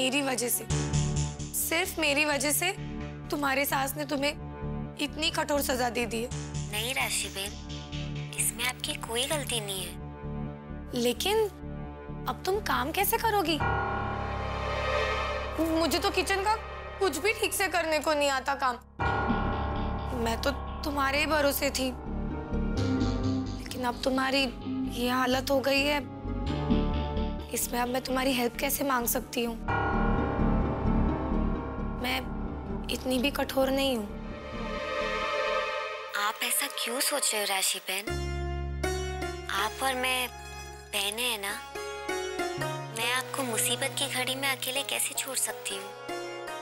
मेरी वजह से, सिर्फ मेरी वजह से तुम्हारे सास ने तुम्हें इतनी कठोर सजा दे दी है। नहीं राशि बहन, इसमें आपकी कोई गलती नहीं है। लेकिन अब तुम काम कैसे करोगी? मुझे तो किचन का कुछ भी ठीक से करने को नहीं आता काम। मैं तो तुम्हारे ही भरोसे थी, लेकिन अब तुम्हारी ये हालत हो गई है, इसमें अब मैं तुम्हारी हेल्प कैसे मांग सकती हूँ? मैं इतनी भी कठोर नहीं हूँ। आप ऐसा क्यों सोच रहे हो राशि बहन? आप और मैं बहनें हैं ना। मैं आपको मुसीबत की घड़ी में अकेले कैसे छोड़ सकती हूँ?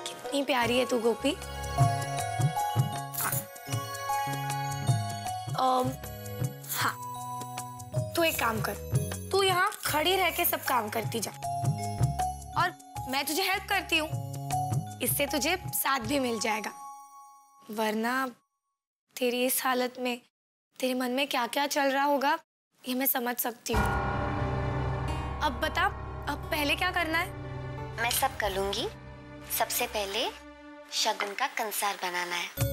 कितनी प्यारी है तू गोपी। हाँ, तू एक काम कर, तू यहाँ खड़ी रह के सब काम करती जा और मैं तुझे हेल्प करती हूँ। इससे तुझे साथ भी मिल जाएगा, वरना तेरी इस हालत में तेरे मन में क्या क्या चल रहा होगा ये मैं समझ सकती हूँ। अब बता, अब पहले क्या करना है? मैं सब कर लूंगी। सबसे पहले शगुन का कंसार बनाना है।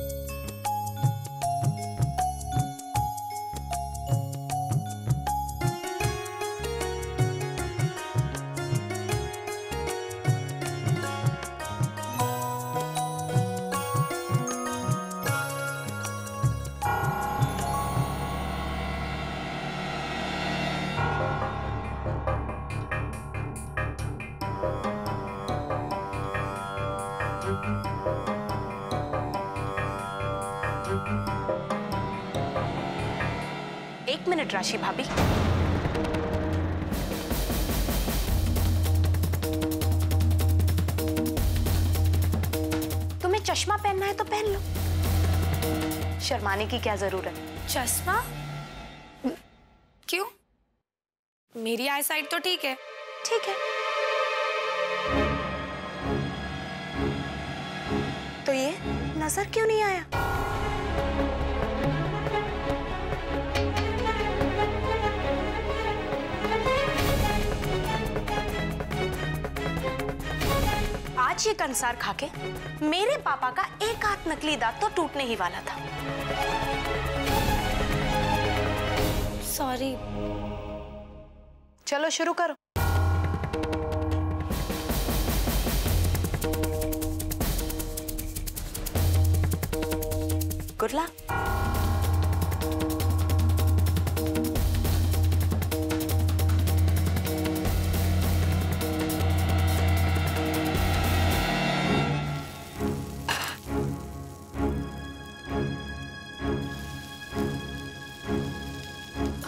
एक मिनट राशि भाभी, तुम्हें चश्मा पहनना है तो पहन लो, शर्माने की क्या जरूरत? चश्मा? क्यों? मेरी आई साइट तो ठीक है। ठीक है, तो ये नजर क्यों नहीं आया? आज ये कंसार खाके मेरे पापा का एक हाथ नकली दांत तो टूटने ही वाला था। सॉरी। चलो शुरू करो। Good luck.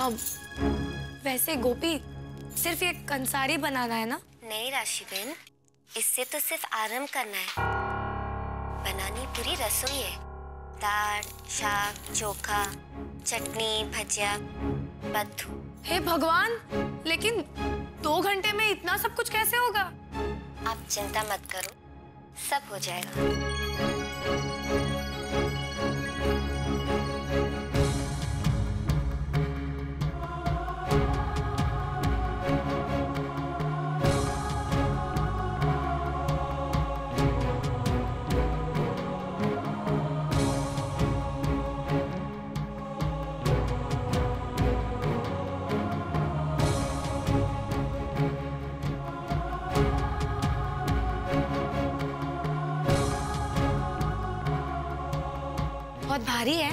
अब वैसे गोपी, सिर्फ ये कंसारी बनाना है ना? नहीं राशि बहन, इससे तो सिर्फ आरंभ करना है। बनानी पूरी रसोई है। दाल, शाक, चोखा, चटनी, भजिया, बत्थू। हे भगवान, लेकिन 2 घंटे में इतना सब कुछ कैसे होगा? आप चिंता मत करो, सब हो जाएगा। बहुत भारी है।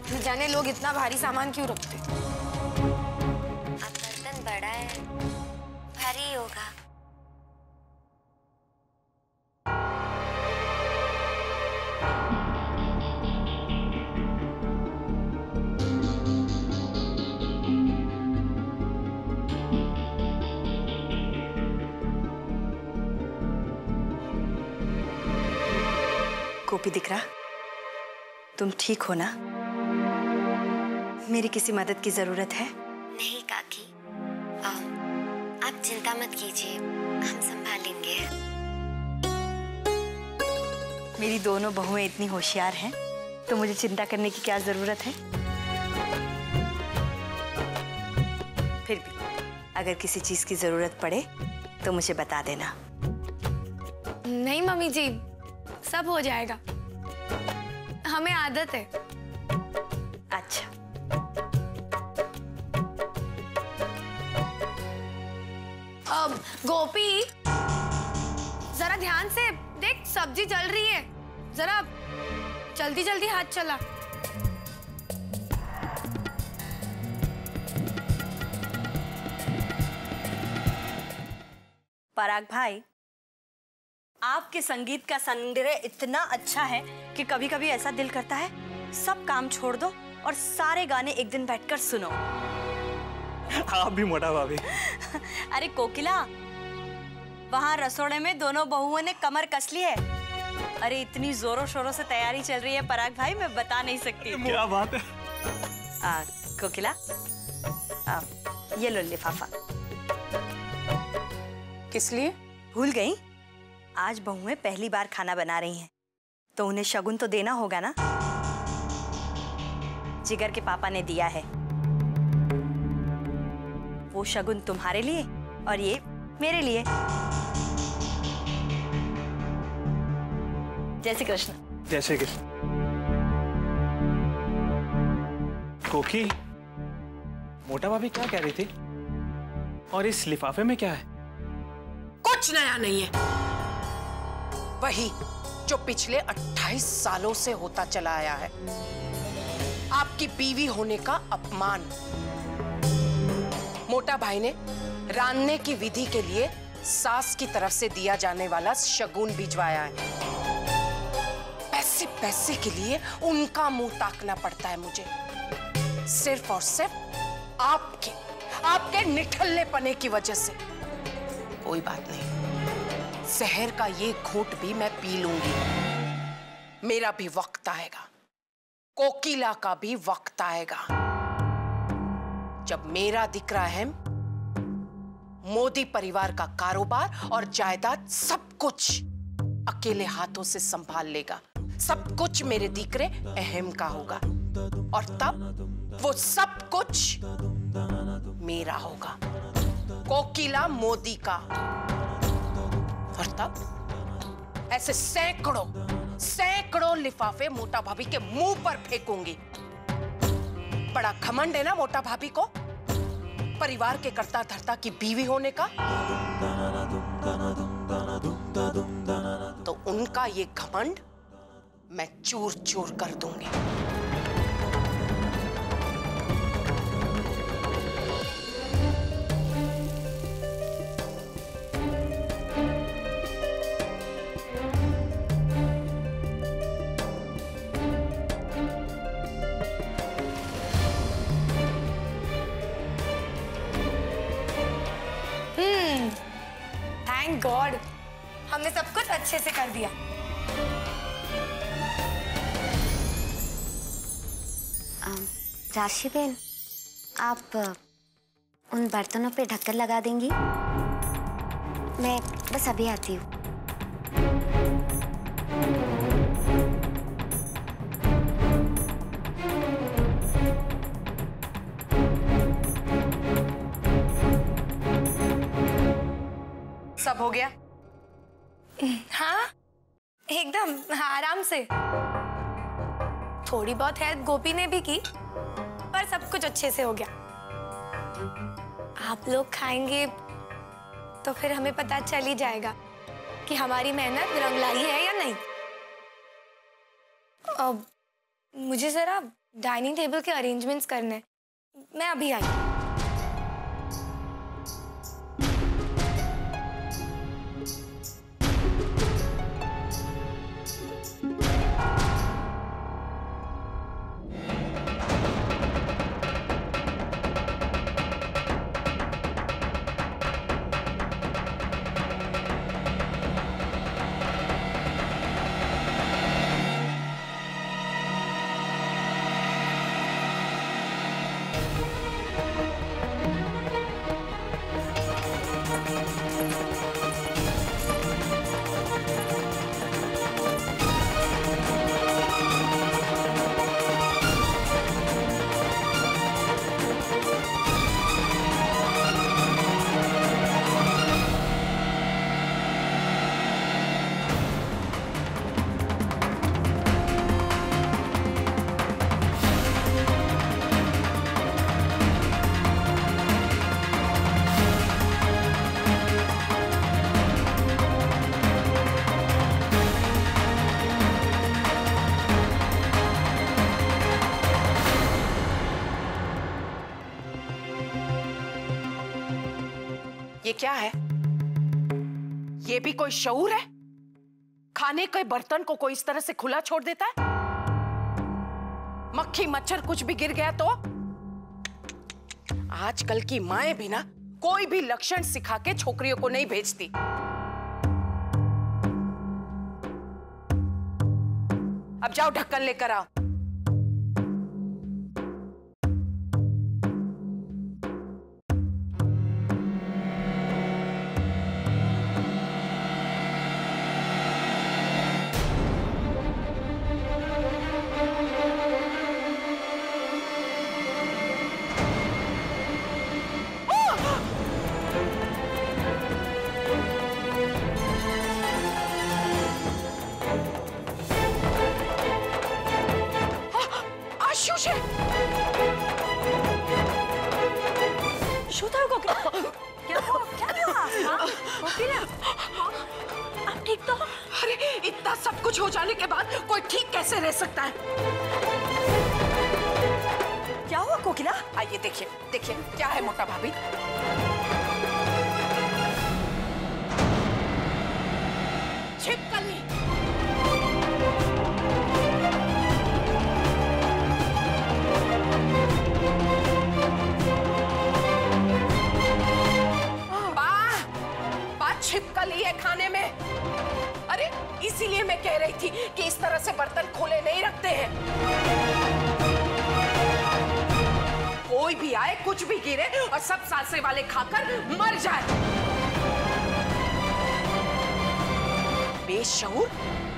न जाने लोग इतना भारी सामान क्यों रखते। अब बर्तन बड़ा है, भारी होगा। गोपी दिकरा, तुम ठीक हो ना? मेरी किसी मदद की जरूरत है? नहीं काकी, आप चिंता मत कीजिए, हम संभालेंगे। मेरी दोनों बहुएं इतनी होशियार हैं, तो मुझे चिंता करने की क्या जरूरत है? अगर किसी चीज की जरूरत पड़े तो मुझे बता देना। नहीं मम्मी जी, सब हो जाएगा, हमें आदत है। अच्छा। अब गोपी जरा ध्यान से देख, सब्जी जल रही है, जरा जल्दी जल्दी हाथ चला। पराग भाई, आपके संगीत का सौंदर्य इतना अच्छा है कि कभी कभी ऐसा दिल करता है सब काम छोड़ दो और सारे गाने एक दिन बैठकर सुनो। आप भी मोटा भाभी। अरे कोकिला, वहाँ रसोड़े में दोनों बहुओं ने कमर कस ली है। अरे इतनी जोरों शोरों से तैयारी चल रही है पराग भाई, मैं बता नहीं सकती। क्या बात है। कोकिला, ये लो लिफाफा। किस लिए? भूल गई? आज बहुएं पहली बार खाना बना रही हैं, तो उन्हें शगुन तो देना होगा ना। जिगर के पापा ने दिया है, वो शगुन तुम्हारे लिए और ये मेरे लिए। जय श्री कृष्ण। जय श्री कृष्ण। कोकी, मोटा भाभी क्या कह रही थी? और इस लिफाफे में क्या है? कुछ नया नहीं है, वही जो पिछले 28 सालों से होता चला आया है। आपकी बीवी होने का अपमान। मोटा भाई ने रांधने की विधि के लिए सास की तरफ से दिया जाने वाला शगुन भिजवाया है। पैसे पैसे के लिए उनका मुंह ताकना पड़ता है मुझे, सिर्फ और सिर्फ आपके निठल्लेपने की वजह से। कोई बात नहीं, जहर का ये घूंट भी मैं पी लूंगी। मेरा भी वक्त आएगा, कोकिला का भी वक्त आएगा, जब मेरा दिक्रा अहम मोदी परिवार का कारोबार और जायदाद सब कुछ अकेले हाथों से संभाल लेगा। सब कुछ मेरे दिक्रे अहम का होगा और तब वो सब कुछ मेरा होगा, कोकिला मोदी का। और तब ऐसे सैकड़ों लिफाफे मोटा भाभी के मुंह पर फेंकूंगी। बड़ा घमंड है ना मोटा भाभी को परिवार के कर्ता धर्ता की बीवी होने का। तो उनका ये घमंड मैं चूर चूर कर दूंगी। थैंक गॉड, हमने सब कुछ अच्छे से कर दिया। राशि बेन, आप उन बर्तनों पे ढक्कन लगा देंगी? मैं बस अभी आती हूँ। सब हो गया? हाँ, एकदम आराम से। थोड़ी बहुत हेल्प गोपी ने भी की, पर सब कुछ अच्छे से हो गया। आप लोग खाएंगे तो फिर हमें पता चल ही जाएगा कि हमारी मेहनत रंग लाई है या नहीं। अब मुझे जरा डाइनिंग टेबल के अरेंजमेंट्स करने हैं, मैं अभी आई। ये क्या है? ये भी कोई शऊर है? खाने के बर्तन को कोई इस तरह से खुला छोड़ देता है? मक्खी मच्छर कुछ भी गिर गया तो? आजकल की माएं भी ना कोई भी लक्षण सिखा के छोकरियों को नहीं भेजती। अब जाओ ढक्कन लेकर आओ। इतना सब कुछ हो जाने के बाद कोई ठीक कैसे रह सकता है? क्या हुआ कोकिला? आइए देखिए, देखिए क्या है मोटा भाभी। छिपकली। छिपकली है खाने में। अरे इसीलिए मैं कह रही थी कि इस तरह से बर्तन खुले नहीं रखते हैं। कोई भी आए, कुछ भी गिरे और सब सासे वाले खाकर मर जाए। बेशऊर,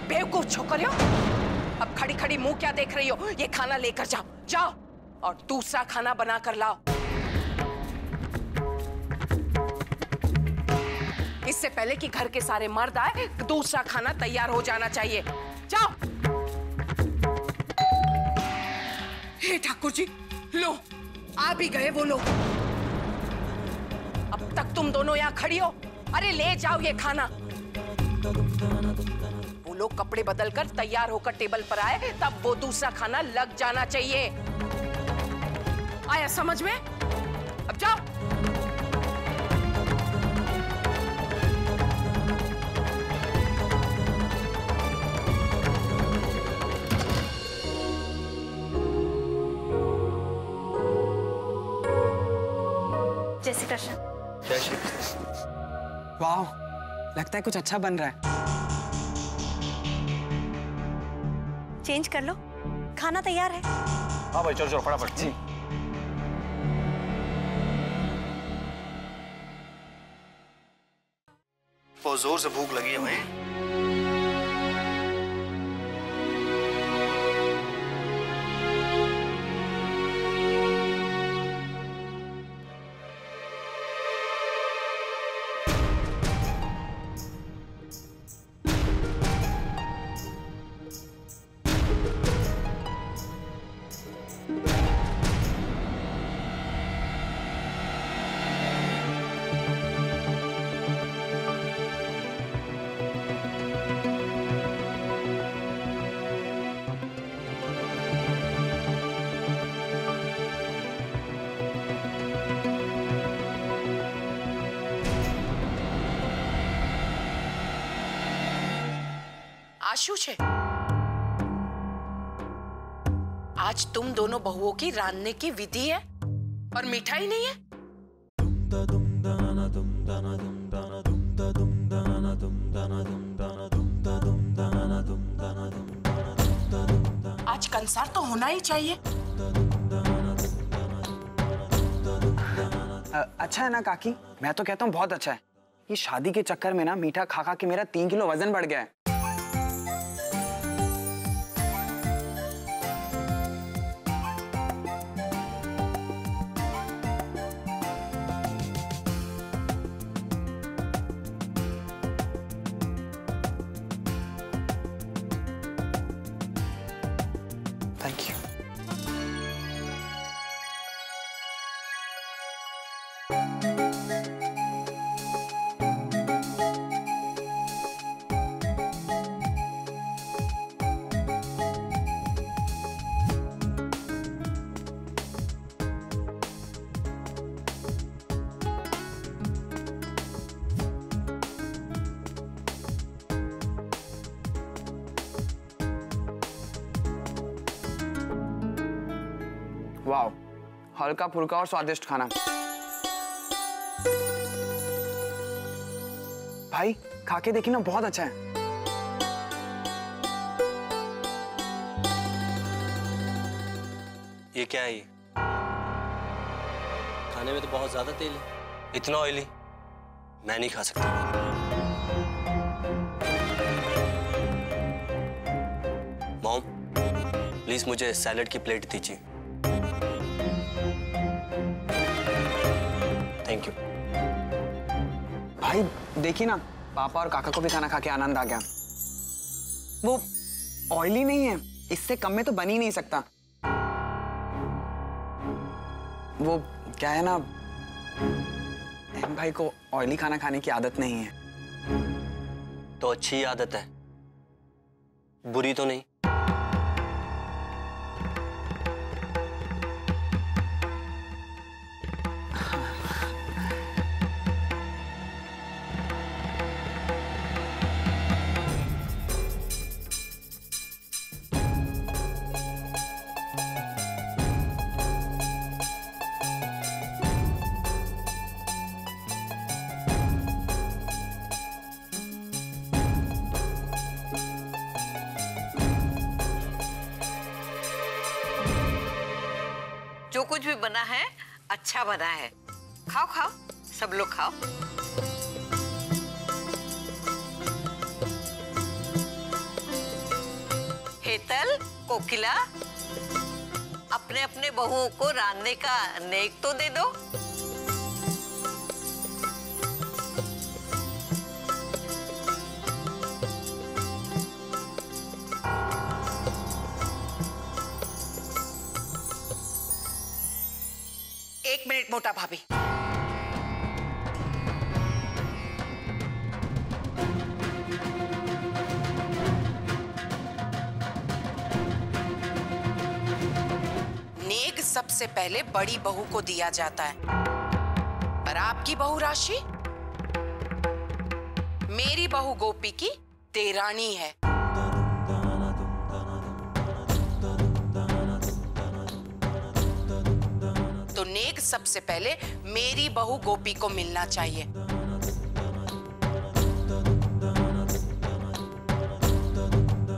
बेवकूफ छोकरियों। अब खड़ी खड़ी मुंह क्या देख रही हो? ये खाना लेकर जाओ, जाओ और दूसरा खाना बना कर लाओ। इससे पहले कि घर के सारे मर्द आए, दूसरा खाना तैयार हो जाना चाहिए। जाओ। हे ठाकुर जी, लो आ भी गए वो लोग। अब तक तुम दोनों यहाँ खड़ी हो। अरे ले जाओ ये खाना। वो लोग कपड़े बदलकर तैयार होकर टेबल पर आए, तब वो दूसरा खाना लग जाना चाहिए। आया समझ में? अब जाओ। जय श्री कृष्ण। जय श्री कृष्ण। वाह, लगता है कुछ अच्छा बन रहा है। चेंज कर लो, खाना तैयार है। हाँ भाई, चलो चलो फटाफट। जी। बहुत जोर से भूख लगी है भाई। आशु छे, आज तुम दोनों बहुओं की रांधने की विधि है और मिठाई नहीं है। आज कंसार तो होना ही चाहिए। अच्छा है ना काकी? मैं तो कहता हूँ बहुत अच्छा है। ये शादी के चक्कर में ना मीठा खा खा के मेरा 3 किलो वजन बढ़ गया है। Thank you. वाह, हल्का फुल्का और स्वादिष्ट खाना। भाई खा के देखिए ना, बहुत अच्छा है। ये क्या है? ये खाने में तो बहुत ज्यादा तेल है, इतना ऑयली मैं नहीं खा सकता। मॉम, प्लीज मुझे सैलेड की प्लेट दीजिए। Thank you. भाई देखिए ना, पापा और काका को भी खाना खा के आनंद आ गया। वो ऑयली नहीं है, इससे कम में तो बन ही नहीं सकता। वो क्या है ना, अहम भाई को ऑयली खाना खाने की आदत नहीं है। तो अच्छी आदत है, बुरी तो नहीं। जो कुछ भी बना है अच्छा बना है। खाओ खाओ, सब लोग खाओ। हेतल, कोकिला, अपने अपने बहुओं को रांधने का नेक तो दे दो। एक मिनट मोटा भाभी। नेक सबसे पहले बड़ी बहू को दिया जाता है, पर आपकी बहू राशि मेरी बहू गोपी की देरानी है। तो नेक सबसे पहले मेरी बहू गोपी को मिलना चाहिए।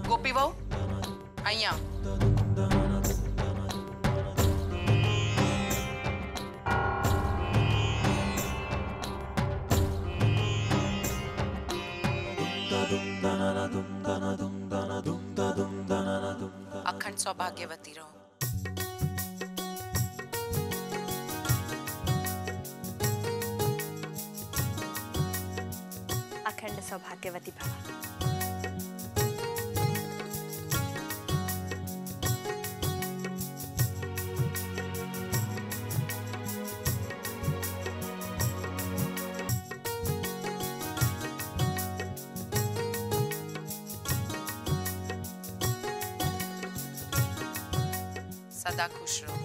गोपी बहू आइया। अखंड सौभाग्यवती रहो। अखंड सौभाग्यवती भव। सदा खुश रहो।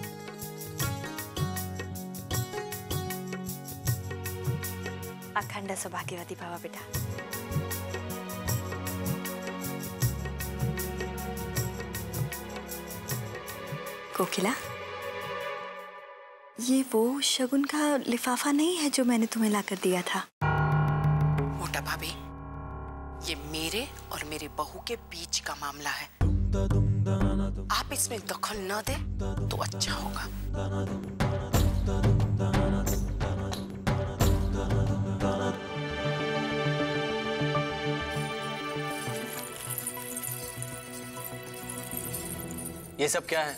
अखंड सौभाग्यवती भव बेटा। कोकिला, ये वो शगुन का लिफाफा नहीं है जो मैंने तुम्हें लाकर दिया था। मोटा भाभी, ये मेरे और मेरे बहू के बीच का मामला है। आप इसमें दखल न दे तो अच्छा होगा। ये सब क्या है?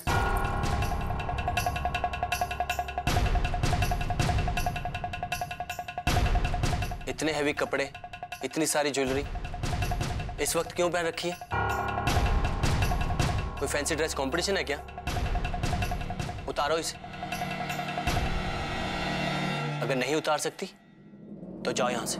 इतने हैवी कपड़े, इतनी सारी ज्वेलरी इस वक्त क्यों पहन रखी है? कोई फैंसी ड्रेस कंपटीशन है क्या? उतारो इसे। अगर नहीं उतार सकती तो जाओ यहां से।